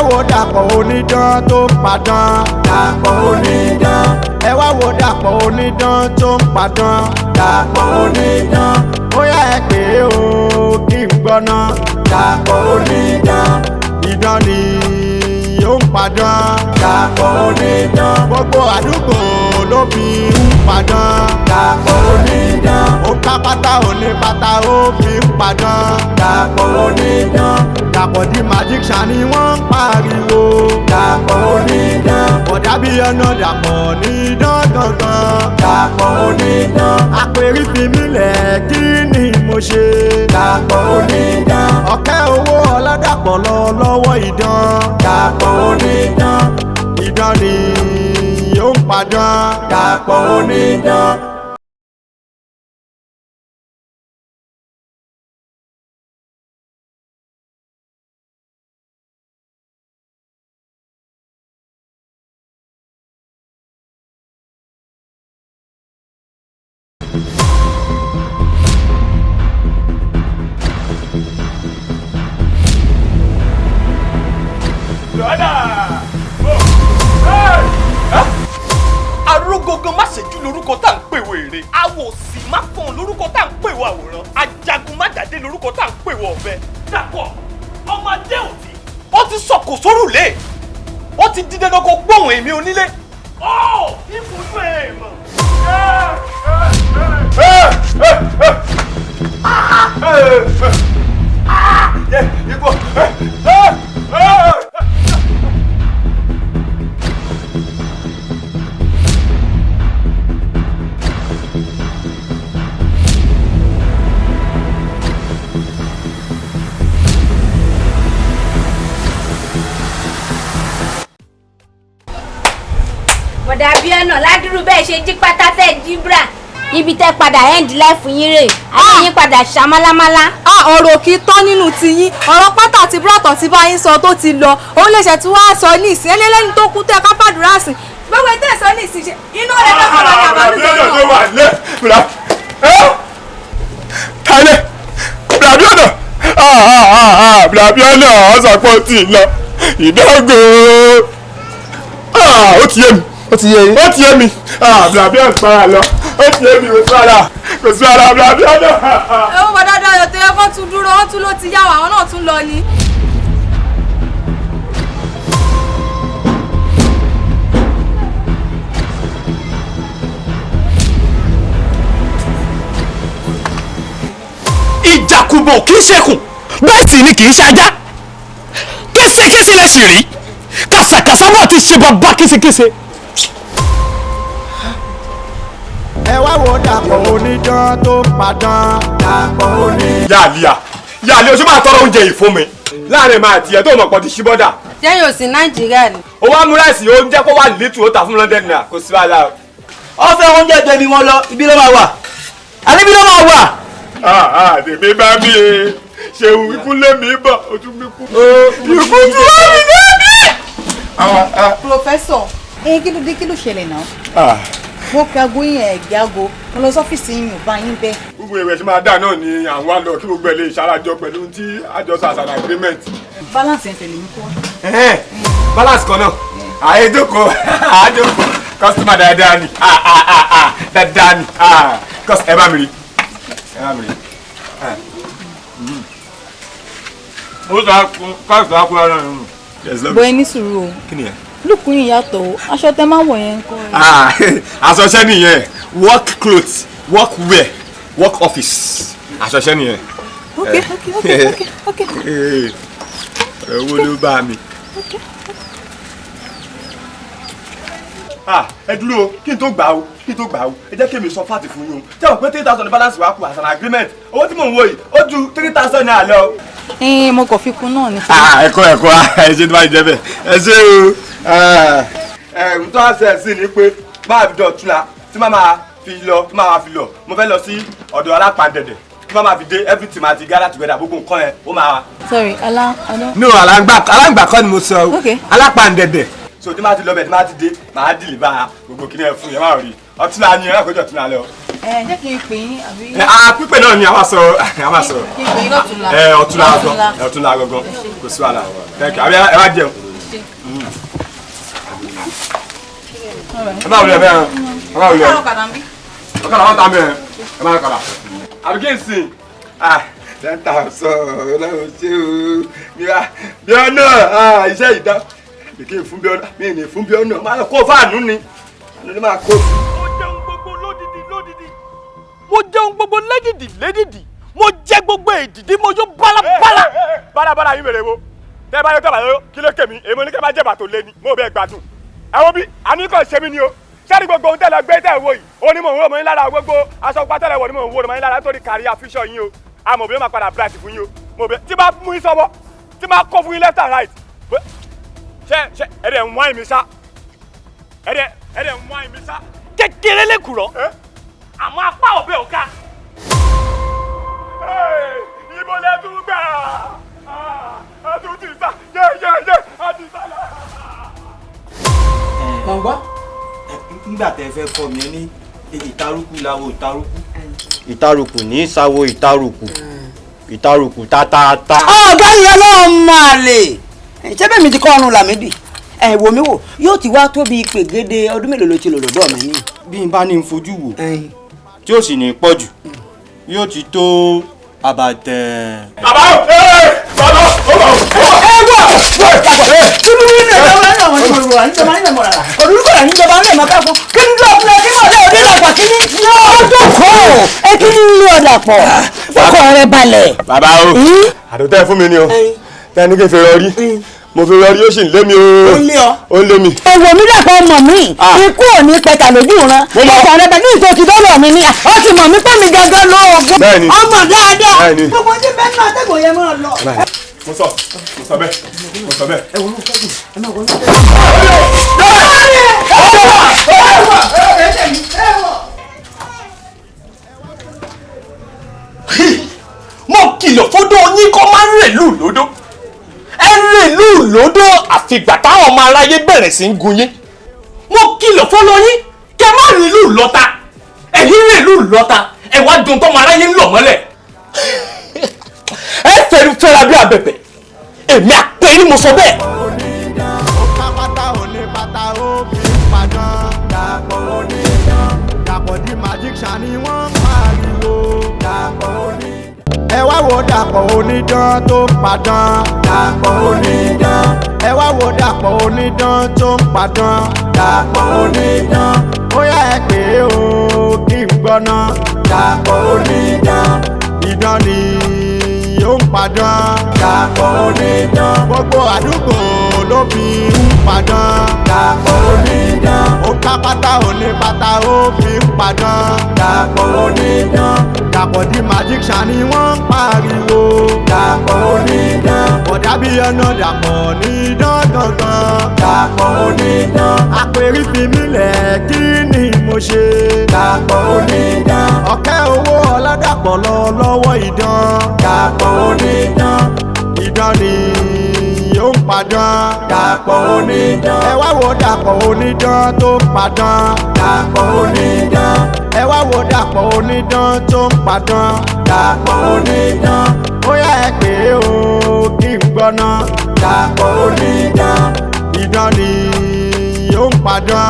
wo Dapo Onidan tó ń padàn. Dapo Onidan. Ẹ wá wo Dapo Onidan tó ń padàn. Dapo Onidan. Ó yá ẹ pé o kí n gbọ́ná. Dapo Onidan. Idán ni ó ń padàn. Dapo Onidan. Gbogbo àdúgbò ló fi ń padàn. Dapo Onidan. Ó ká pátá onípátá ó fi ń padàn. Dapo Onidan. Dapo di magician ni wọ́n ń pariwo. Dapo Onidan. Bọ̀dá Biona Dapo Onidan gangan. Dapo Onidan. Àpèrí fi mí lẹ̀ kí ni mo ṣe. Dapo Onidan. Okeowo Oladapo lọ lọ́wọ́ idán. Dapo Onidan. Idán ni ó ń padàn. Dapo Onidan. Arógógó má ṣẹ́jú lórúkọ tá à ń pè wọ èrè. Awòsì má fọ̀n lórúkọ tá à ń pè wọ àwòrán. Ajagun má dàdé lórúkọ tá à ń pè wọ ọ̀bẹ. Dàpọ̀ ọmọdé òtí. Ó ti sọ̀kò sórùlé. Ó ti di dandan kó gbóhùn èmi onílé. Ó ìfojú ẹ̀ mọ̀. Bọ̀dá Biona ládùúrú bẹ́ẹ̀ ṣe jí pátá tẹ̀ jíbra. Ibi tẹ́ padà end life yín rè. Ayé yín padà ṣàmálámálá. Ọ̀rọ̀ kì í tán nínú tiyín. Ọ̀rọ̀ pátá àti búrọ̀tọ̀ tí bá yín sọ tó ti lọ. Òun lè ṣe tí wàá sọ ní ìsìn ẹlẹ́lẹ́ni tó kú tẹ́ ká fàdúrà sí. Gbogbo ètò ìsọ ní ìsìn ṣe inú rẹ̀ náà kọ́ lọ́dà bá lùdọ̀ náà. Biona wà lẹ́ bùrà. Kálẹ̀ bùrà Biona. Bùrà Biona ọ̀sán pọ̀ tì lọ. Ìdógò. Ó ti yé mi. Ó ti yé yín. Ó ti yé mi. Bùrà Biona para lọ. Ó ti yé mi kò sí ara Bùrà Biona. Ẹ wọ́n bọ̀dá Dayọ̀ tó yẹ kó tún dúró, wọ́n tún ló ti yá wa, àwọn náà tún lọ ni. Ìjàkùbọ̀ kì í ṣẹkùn bẹ́ẹ̀ sì ni kì í ṣajá. Késekése lẹ sì rí. Kàsàkàsà náà ti ṣe bàbá késekése. Ẹ wá wo Dapo Onidan tó ń padàn. Dapo Onidan. Yàlíà oṣù máa tọrọ oúnjẹ yìí fún mi láàrin máa tiẹ̀ tó mọ̀ pọ̀ ti ṣí bọ́dà. Jẹ́yìn ò sí Nàìjíríà ni. Ó wá mú ráìsì oúnjẹ kó wà lítù ó tà fún London náà kò sí wàhálà o. Ó fẹ́ oúnjẹ jẹ bí wọ́n lọ ibi ló máa wà. Àníbi ló máa wà. Tèmi bá mi ṣeun ikú lé mi bọ̀ ojú mi kú. Ikú tí wọ́n mi lé mi. Professor, kí ló ṣẹlẹ̀ náà? Mo pe aago yín ẹ̀gbẹ́ aago, mo lọ sọ́fíìsì yín ò bá yín bẹ́ẹ̀. Gbogbo ìwé ṣe máa dà náà ni àwọn àlọ́ kí gbogbo ẹ̀ lè ṣarajọ pẹ̀lú tí àjọṣe àṣàlà agreement. Balance ẹ̀ tẹ̀lé mi kọ́. Balance kan náà àyèdókò àjòkò customer dáadáa ni dáadáa ni ẹ bá mi rí ẹ bá mi rí. Ó sọ káàkiri àkúrẹ́ náà nínú. Bọ́ ẹ ní sùúrù o. Kí ni ẹ? Lùkùn yìí yàtọ̀ o, aṣọ tẹ máa ń wọ̀ yẹn ń kọ́ ẹ. Aṣọṣẹ́ nìyẹn work clothes work wear work office aṣọṣẹ́ nìyẹn. Okay. Owó ló bá mi. Ẹ dúró o kí n tó gbà o ẹ jẹ́ kí èmi sọ fáàtì fún yín o jẹ́ wọ́n pé 3,000 ní balance wa kù as an agreement owó tí mò ń wò yìí ó ju 3,000 náà lọ. Mo kàn fi kún náà ni. ẹ̀kọ́ ẹ ṣe tó bá jẹ bẹ́ẹ̀ ẹ ṣe o. N tó wá ṣe sí ni pé máa fi dọ̀túnla tí máa fi lọ mo fẹ́ lọ sí ọ̀dọ̀ alápàdẹ̀dẹ̀ tí máa fi dé everything máa ti gather together gbogbo nǹkan yẹn ó máa. Sorry, no aláǹgbà kọ́ ni mo sọ Okay. alápàdẹ̀dẹ̀ so tí máa ti lọ bẹ̀ tí máa ti dé máa deliver gbogbo kí ni ẹ fún yẹn máa rí ọtúnla ni ẹ kọjọ ọtúnla lọ. Jẹ́ kí n pè yín àbí. Pípẹ́ náà ni a máa sọ̀rọ̀. Kí n pè yín lọ́túnla. Ọ̀túnla gangan kò sí wàhálà. Ẹ wá jẹun. ẹ má wulẹ̀ bẹ́ẹ̀ ẹ má wulẹ̀ ọ̀kadà wọn ta mi ẹ má kàdà àbí kí n sìn dẹ́ńtà sọ ọlọ́run ṣé o Biona iṣẹ́ ìdá kí n fún Biona mi ní fún Biona máa kó fáànù ni àná ni máa kó. mo jẹun gbogbo lódìdí lódìdí mo jẹun gbogbo lédìdí lédìdí mo jẹ gbogbo èdìdí mo yó bálabàlà. bálabàlà yín bèrè wo tẹ bá yẹ kí bàtà kí ló kèmí èmi ní kí bá jẹ bàtò lé ni mo bẹ gbádùn ẹ wo bí àní kò ṣe mí ni o sẹ́ni gbogbo ohun tẹ́lẹ̀ gbé tẹ̀ wò yìí ó ní mò ń wò mọ́ yín lára gbogbo aṣọ pátẹ́lẹ̀ wọ̀ ni mò ń wò mọ́ yín lára nítorí kárí àfíṣọ yín o àmọ́ bí ó máa padà bright fún yín o mo bẹ tí bá mú yín sọ́wọ́ tí bá kó fún yín left and right ṣe ẹ̀rẹ̀ ń wáìn mi sá ẹ̀rẹ̀ ń wáìn mi sá kékeré lẹ́kùrọ̀ àmọ́ apá ọ̀bẹ ò ká. ibo lẹ tún gbà á tún ti sá yé á ti sá lọ. Mọ̀ngbọ́n nígbà tẹ́ fẹ́ kọ́ mi ní ìtarùkù láwo ìtarùkù. Ìtarùkù ní sáwo ìtarùkù tátátá. Ọ̀gá yẹn ló máa lè ṣé bẹ́ẹ̀ mi ti kọ́ ọrùn Lámídì ẹ̀ wò mí wò yóò ti wá tóbi pègede ọdún mélòó ló ti lò lọ́dọ̀ mi ní. Bí n bá ní n fojú wò tí ó sì ní pọ̀ jù yóò ti tó àbàtẹ̀. bàbá o bàbá o kí ló ń lè lọ́wọ́ náà wọ́n ti mọ̀ wá níjọba nílẹ̀ mọ̀ rárá olùkọ́ rẹ̀ níjọba nílẹ̀ mọ̀ káfọ́ kí ni lọ́ọ̀ fúnra kí mọ̀ lọ́ọ̀ nílẹ̀ pọ̀ kí ni lọ́ọ̀ kọ́ ẹ kí ni Oladapo fọkàn rẹ balẹ̀. bàbá o àdótẹ́ fún mi ni o tẹ́ni kí n fi rọrí mo fi rọrí ó sì ń lé mi o. ó ń lé mi. èwo mi dàpọ̀ mọ̀ mí ikú ò ní pẹ̀tà lójú ran ọkọ̀ rẹ pẹ̀lú ìtòkì dọ́lọ̀ mi ni ó ti mọ̀ mí pé mi gangan lóògùn ọmọ dáadáa gbogbo tí bẹ́ẹ̀ náà tẹ́gbọ̀n yẹn máa lọ. mo sọ bẹ́ẹ̀. ẹ wọ́n ló fẹ́ dùn ẹ máa wọ́n ló mo kìlọ̀ fọ́dọ̀ yín kó má rèlú lódó ẹ rèlú lódó àfìgbà táwọn ọmọ aráyé bẹ̀rẹ̀ sí ń gun yín mo kìlọ̀ fọ́dọ̀ yín kẹ má rèlú lọ́ta ẹ̀yin rèlú lọ́ta ẹ wá dùn tọ́mọ aráyé ń lọ̀ mọ́lẹ̀ ẹ fẹ́rù fẹ́ra bí abẹ̀bẹ̀ èmi àpè ni mo sọ bẹ́ẹ̀. pátá òní pátá ó fi padàn Dapo Onidan Dapo di magician ni wọ́n ń pariwo Dapo Onidan. ẹ wá wo Dapo Onidan tó ń padàn Dapo Onidan. ẹ wá wo Dapo Onidan tó ń padàn Dapo Onidan. ó yá ẹ pé o kí n gbọ́ná Dapo Onidan. idán ni ó ń padàn Dapo Onidan. gbogbo àdúgbò ló fi ń padàn Dapo Onidan. ó ká pátá òní pátá ó fi ń padàn Dapo Onidan. Dapo di magician ni wọ́n ń pariwo Dapo Onidan. bọ̀dá Biona Dapo Onidan gangan Dapo Onidan. àpèrí fi mí lẹ̀ kí ni mo ṣe Dapo Onidan. Okeowo Oladapo lọ lọ́wọ́ idán Dapo Onidan. idán ni ó ń padàn Dapo Onidan. ẹ wá wo Dapo Onidan tó ń padàn Dapo Onidan. ẹ wá wo Dapo Onidan tó ń padàn Dapo Onidan. ó yá ẹ pé o kí n gbọ́ná Dapo Onidan. idán ni ó ń padàn.